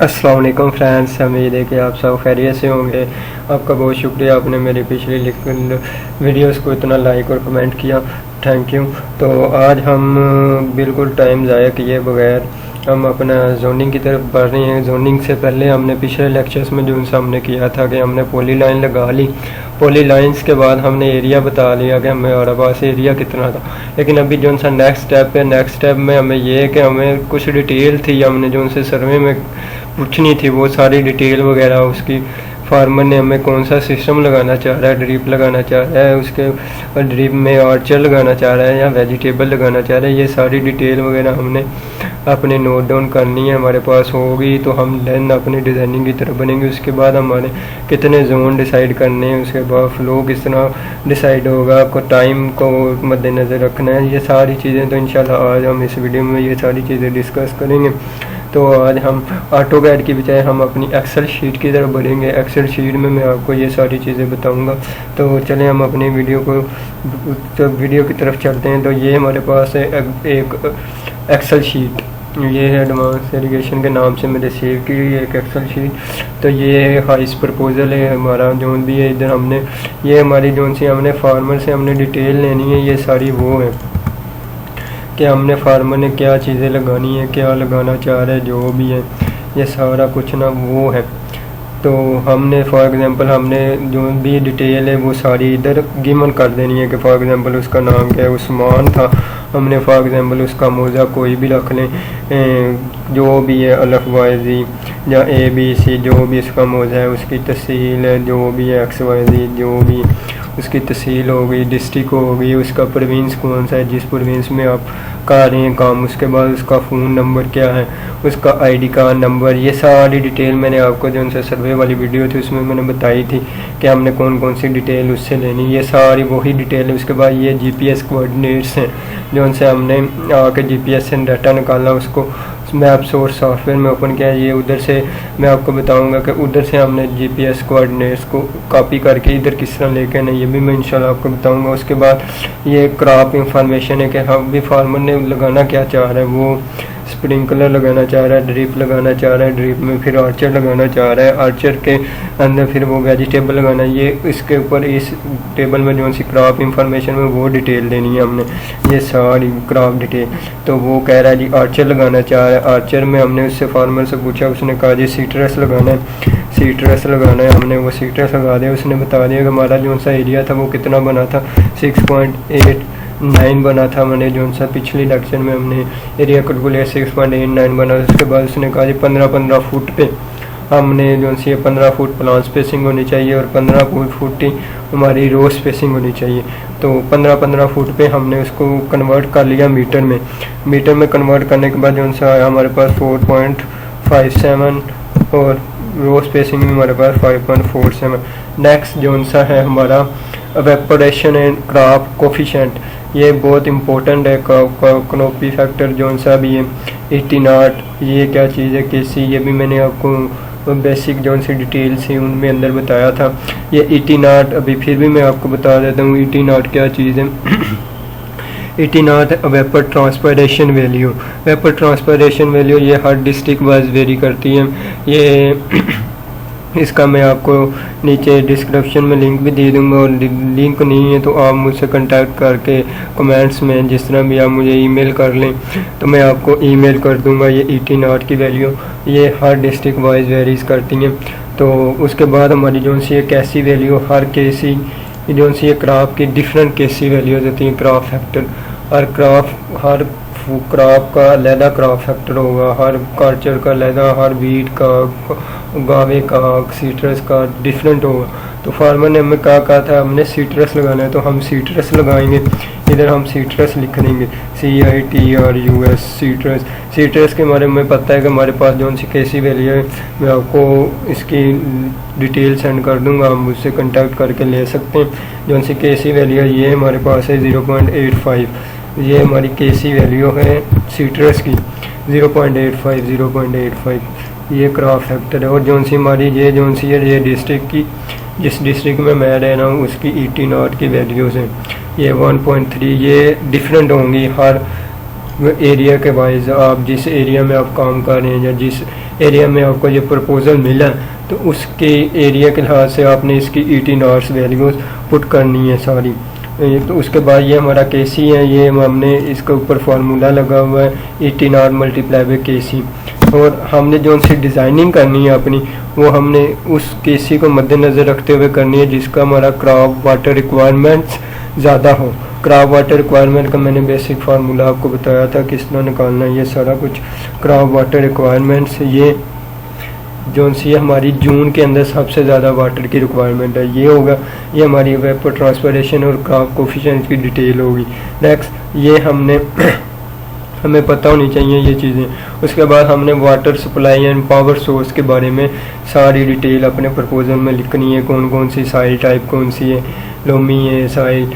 अस्सलाम वालेकुम फ्रेंड्स, उम्मीद है कि आप सब खैरियत से होंगे। आपका बहुत शुक्रिया, आपने मेरी पिछली वीडियोस को इतना लाइक और कमेंट किया, थैंक यू। तो आज हम बिल्कुल टाइम ज़ाया किए बगैर हम अपना जोनिंग की तरफ बढ़ रहे हैं। जोनिंग से पहले हमने पिछले लेक्चर्स में जो उनसे हमने किया था कि हमने पॉली लाइन लगा ली। पॉली लाइन्स के बाद हमने एरिया बता लिया कि हमारे पास एरिया कितना था। लेकिन अभी जो सा नेक्स्ट स्टेप है, नेक्स्ट स्टेप में हमें ये है कि हमें कुछ डिटेल थी, हमने जो उनसे सर्वे में पूछनी थी वो सारी डिटेल वगैरह। उसकी फार्मर ने हमें कौन सा सिस्टम लगाना चाह रहा है, ड्रिप लगाना चाह रहा है, उसके ड्रिप में आर्चर लगाना चाह रहा है या वेजिटेबल लगाना चाह रहा है, ये सारी डिटेल वगैरह हमने अपने नोट डाउन करनी है। हमारे पास होगी तो हम देन अपनी डिज़ाइनिंग की तरफ बनेंगे। उसके बाद हमारे कितने जोन डिसाइड करने हैं, उसके बाद फ्लो किस तरह डिसाइड होगा, को टाइम को मद्देनज़र रखना है, ये सारी चीज़ें तो इंशाल्लाह आज हम इस वीडियो में ये सारी चीज़ें डिस्कस करेंगे। तो आज हम ऑटो कैड की बजाय हम अपनी एक्सेल शीट की तरफ बढ़ेंगे। एक्सेल शीट में मैं आपको ये सारी चीज़ें बताऊंगा। तो चलें हम अपनी वीडियो की तरफ चलते हैं। तो ये हमारे पास है एक एक्सेल शीट, ये है एडवांस इरिगेशन के नाम से मैंने सेव की हुई एक एक्सेल शीट। तो ये हाइस प्रपोजल है हमारा जो भी है। इधर हमने ये हमारी जो सी हमने फार्मर से हमने डिटेल लेनी है, ये सारी वो है कि हमने फार्मर ने क्या चीज़ें लगानी है, क्या लगाना चाह रहे हैं, जो भी है ये सारा कुछ ना वो है। तो हमने फॉर एग्ज़ाम्पल हमने जो भी डिटेल है वो सारी इधर गिवन कर देनी है कि फॉर एग्ज़ाम्पल उसका नाम क्या है, उस्मान था, हमने फॉर एग्ज़ाम्पल उसका मौजा कोई भी रख लें, जो भी है अलफ वाई जी या ABC, जो भी इसका मौजा है, उसकी तहसील है, जो भी है XYZ, जो भी उसकी तहसील होगी, डिस्ट्रिक्ट होगी, उसका प्रोविंस कौन सा है, जिस प्रोविंस में आप कर रहे हैं काम, उसके बाद उसका फ़ोन नंबर क्या है, उसका ID कार्ड नंबर, ये सारी डिटेल मैंने आपको जो उनसे सर्वे वाली वीडियो थी उसमें मैंने बताई थी कि हमने कौन कौन सी डिटेल उससे लेनी, ये सारी वही डिटेल है। उसके बाद ये GPS कोऑर्डिनेट्स हैं जो उनसे हमने आके GPS से डाटा निकाला, उसको मैप सोर्स सॉफ्टवेयर में ओपन किया। ये उधर से मैं आपको बताऊंगा कि उधर से हमने GPS कोऑर्डिनेट्स को कॉपी करके इधर किस तरह लेके ना, ये भी मैं इंशाल्लाह आपको बताऊंगा। उसके बाद ये क्रॉप इंफॉर्मेशन है कि हम भी फार्मर ने लगाना क्या चाह रहा है, वो स्प्रिंकलर लगाना चाह रहा है, ड्रिप लगाना चाह रहा है, ड्रिप में फिर आर्चर लगाना चाह रहा है, आर्चर के अंदर फिर वो वेजिटेबल लगाना है। ये इसके ऊपर इस टेबल में जो सी क्रॉप इंफॉर्मेशन में वो डिटेल देनी है हमने, ये सारी क्रॉप डिटेल। तो वो कह रहा है जी आर्चर लगाना चाह रहा है। आर्चर में हमने उससे फार्मर से पूछा, उसने कहा जी सीट्रस लगाना है, सीट्रस लगाना है। हमने वो सीट्रस लगा दिया। उसने बता दिया कि हमारा जो सा एरिया था वो कितना बना था, 6.89 बना था। मैंने जो सा पिछली लेक्चर में हमने एरिया कैलकुलेट 6.89 बना। उसके बाद उसने कहा जी 15-15 फुट पे हमने जो सी 15 फुट प्लांट स्पेसिंग होनी चाहिए और 15 फुट ही हमारी रो स्पेसिंग होनी चाहिए। तो 15-15 फुट पे हमने उसको कन्वर्ट कर लिया मीटर में। मीटर में कन्वर्ट करने के बाद जो सा आया हमारे पास 4.57 और रो स्पेसिंग में हमारे पास 5.47। नेक्स्ट जो सा है हमारा एवेपोरेशन एंड क्रॉप कोफिशिएंट, ये बहुत इंपॉर्टेंट है। कनोपी फैक्टर जो सा भी है 80 ये क्या चीज़ है, KC, ये भी मैंने आपको बेसिक जो सी डिटेल्स हैं उनमें अंदर बताया था। ये 80 अभी फिर भी मैं आपको बता देता हूँ 80 क्या चीज़ है। 80 vapour transpiration value, vapour transpiration value ये हर डिस्ट्रिक्ट वाइज वेरी करती है। ये इसका मैं आपको नीचे डिस्क्रिप्शन में लिंक भी दे दूंगा, और लिंक नहीं है तो आप मुझसे कांटेक्ट करके कमेंट्स में जिस तरह भी आप मुझे ईमेल कर लें तो मैं आपको ईमेल कर दूंगा। ये 80 की वैल्यू ये हर डिस्ट्रिक्ट वाइज वेरीज करती हैं। तो उसके बाद हमारी जो सी KC वैल्यू, हर KC जो सी क्रॉप की डिफरेंट KC वैल्यूज होती हैं। क्रॉप फैक्टर, हर क्रॉप का अलहदा क्रॉप फैक्टर होगा, हर कल्चर का अलहदा, हर वीट का, गावे का, सीट्रस का डिफरेंट होगा। तो फार्मर ने हमें कहा था हमने सीट्रस लगाना है तो हम सीट्रस लगाएंगे। इधर हम सीट्रस लिख देंगे CITRUS सीट्रस। सीट्रस के बारे में पता है कि हमारे पास जो सी KC वैल्यू है, मैं आपको इसकी डिटेल सेंड कर दूंगा, आप मुझसे कांटेक्ट करके ले सकते हैं। जो सी KC वैल्यू है ये हमारे पास है 0.85, ये हमारी KC वैल्यू है सीट्रस की 0.85 ये क्रॉप फैक्टर है। और जो सी हमारी ये जो सी है ये डिस्ट्रिक्ट की, जिस डिस्ट्रिक्ट में मैं रह रहा हूँ उसकी 80 की वैल्यूज़ हैं, ये 1.3 ये डिफरेंट होंगी हर एरिया के वाइज। आप जिस एरिया में आप काम कर रहे हैं या जिस एरिया में आपको ये प्रपोजल मिला तो उसके एरिया के लिहाज से आपने इसकी ईटी नॉट्स वैल्यूज़ पुट करनी है सारी। तो उसके बाद ये हमारा केसी है, ये हमने इसके ऊपर फार्मूला लगा हुआ है ईटी नॉट मल्टीप्लाई बाई केसी। और हमने जो उनसे डिज़ाइनिंग करनी है अपनी, वो हमने उस केसी को मद्देनज़र रखते हुए करनी है जिसका हमारा क्रॉप वाटर रिक्वायरमेंट्स ज़्यादा हो। क्रॉप वाटर रिक्वायरमेंट का मैंने बेसिक फार्मूला आपको बताया था किस तरह निकालना है, ये सारा कुछ क्रॉप वाटर रिक्वायरमेंट्स। ये जो सी हमारी जून के अंदर सबसे ज़्यादा वाटर की रिक्वायरमेंट है ये होगा, ये हमारी वेपर ट्रांसपरेशन और क्रॉप कोफिशिएंट की डिटेल होगी। नेक्स्ट ये हमें पता होनी चाहिए ये चीज़ें। उसके बाद हमने water supply and power source के बारे में सारी डिटेल अपने प्रपोजल में लिखनी है, कौन कौन सी साइल टाइप कौन सी है, लोमी है साइल,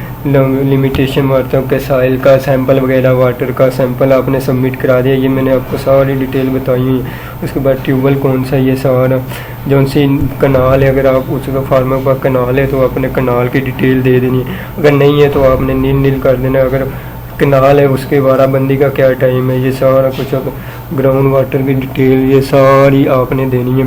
लिमिटेशन वाटर के साइल का सैंपल वगैरह, वाटर का सैंपल आपने सबमिट करा दिया, ये मैंने आपको सारी डिटेल बताई हुई है। उसके बाद ट्यूबवेल कौन सा, ये सारा जो सी कनाल है, अगर आप उसका फार्मर का कनाल है तो आपने कनाल की डिटेल दे देनी है, अगर नहीं है तो आपने नील कर देना, अगर कनाल है उसके बाराबंदी का क्या टाइम है, ये सारा कुछ ग्राउंड वाटर की डिटेल ये सारी आपने देनी है।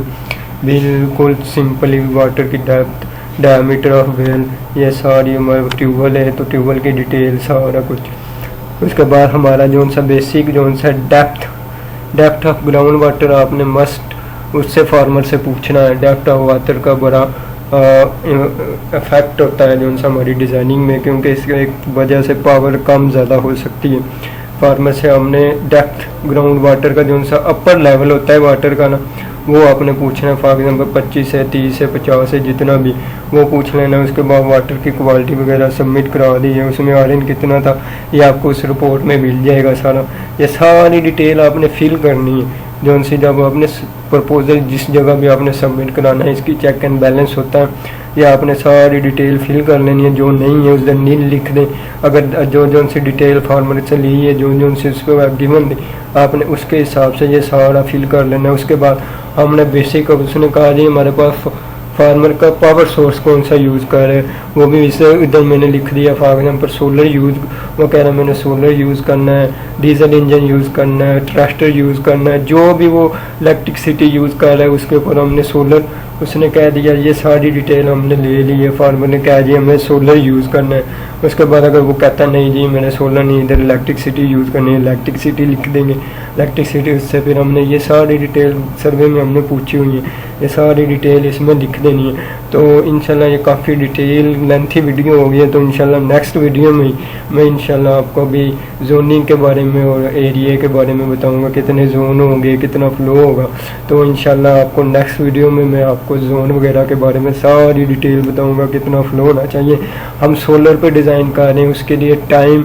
बिल्कुल सिंपली वाटर की डेप्थ, डायमीटर ऑफ वेल, ये सारी हमारे ट्यूबवेल है तो ट्यूबवेल की डिटेल सारा कुछ। उसके बाद हमारा जो सा बेसिक जो सा डेप्थ ऑफ ग्राउंड वाटर आपने मस्ट उससे फार्मर से पूछना है। डेप्थ ऑफ वाटर का बड़ा इफेक्ट होता है जो सा हमारी डिज़ाइनिंग में, क्योंकि इसकी एक वजह से पावर कम ज़्यादा हो सकती है। फार्मर से हमने डेप्थ ग्राउंड वाटर का जो सा अपर लेवल होता है वाटर का ना, वो आपने पूछना है। फॉर एग्जांपल 25 से 30 से 50 से जितना भी वो पूछ लेना। उसके बाद वाटर की क्वालिटी वगैरह सबमिट करा दी है, उसमें आयरन कितना था ये आपको उस रिपोर्ट में मिल जाएगा सारा। ये सारी डिटेल आपने फिल करनी है जो सी जब आपने प्रपोजल जिस जगह भी आपने सबमिट कराना है, इसकी चेक एंड बैलेंस होता है, ये आपने सारी डिटेल फिल कर लेनी है। जो नहीं है उस दिन नील लिख दें, अगर जो सी डिटेल फार्मर से ली है जो सी उस पर गिवन दी आपने उसके हिसाब से ये सारा फिल कर लेना है। उसके बाद हमने बेसिक उसने कहा जी हमारे पास फार्मर का पावर सोर्स कौन सा यूज़ कर रहे हैं, वो भी इसे इधर मैंने लिख दिया। फॉर एग्जाम्पल सोलर यूज़, वो कह रहा है मैंने सोलर यूज़ करना है, डीजल इंजन यूज़ करना है, ट्रैक्टर यूज़ करना है, जो भी वो इलेक्ट्रिसिटी यूज़ कर रहा है उसके ऊपर हमने सोलर उसने कह दिया। ये सारी डिटेल हमने ले ली है। फार्मर ने कहा जी हमें सोलर यूज़ करना है। उसके बाद अगर वो कहता नहीं जी मैंने सोलर नहीं, इधर इलेक्ट्रिसिटी यूज़ करनी है, इलेक्ट्रिसिटी लिख देंगे इलेक्ट्रिसिटी। उससे फिर हमने ये सारी डिटेल सर्वे में हमने पूछी हुई है, ये सारी डिटेल इसमें लिख देनी है। तो इंशाल्लाह ये काफ़ी डिटेल लेंथी वीडियो हो गई है, तो इंशाल्लाह नेक्स्ट वीडियो में मैं इंशाल्लाह आपको भी जोनिंग के बारे में और एरिया के बारे में बताऊंगा, कितने जोन होंगे, कितना फ्लो होगा। तो इंशाल्लाह आपको नेक्स्ट वीडियो में मैं आपको जोन वगैरह के बारे में सारी डिटेल बताऊंगा, कितना फ्लो होना चाहिए। हम सोलर पे डिज़ाइन कर रहे हैं, उसके लिए टाइम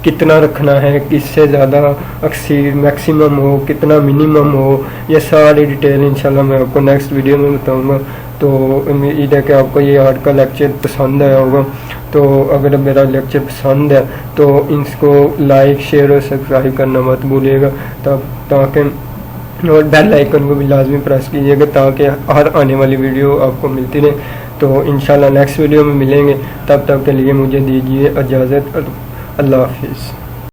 कितना रखना है, किससे ज़्यादा एक्सीड मैक्सिमम हो, कितना मिनिमम हो, ये सारी डिटेल इंशाल्लाह मैं आपको नेक्स्ट वीडियो में बताऊंगा। तो उम्मीद है कि आपको ये आज का लेक्चर पसंद आया होगा। तो अगर मेरा लेक्चर पसंद है तो इसको लाइक शेयर और सब्सक्राइब करना मत भूलिएगा, ताकि और बेल आइकन को भी लाजमी प्रेस कीजिएगा ताकि हर आने वाली वीडियो आपको मिलती रहे। तो इंशाल्लाह नेक्स्ट वीडियो में मिलेंगे, तब तक के लिए मुझे दीजिए इजाज़त। अल्लाह हाफिज़।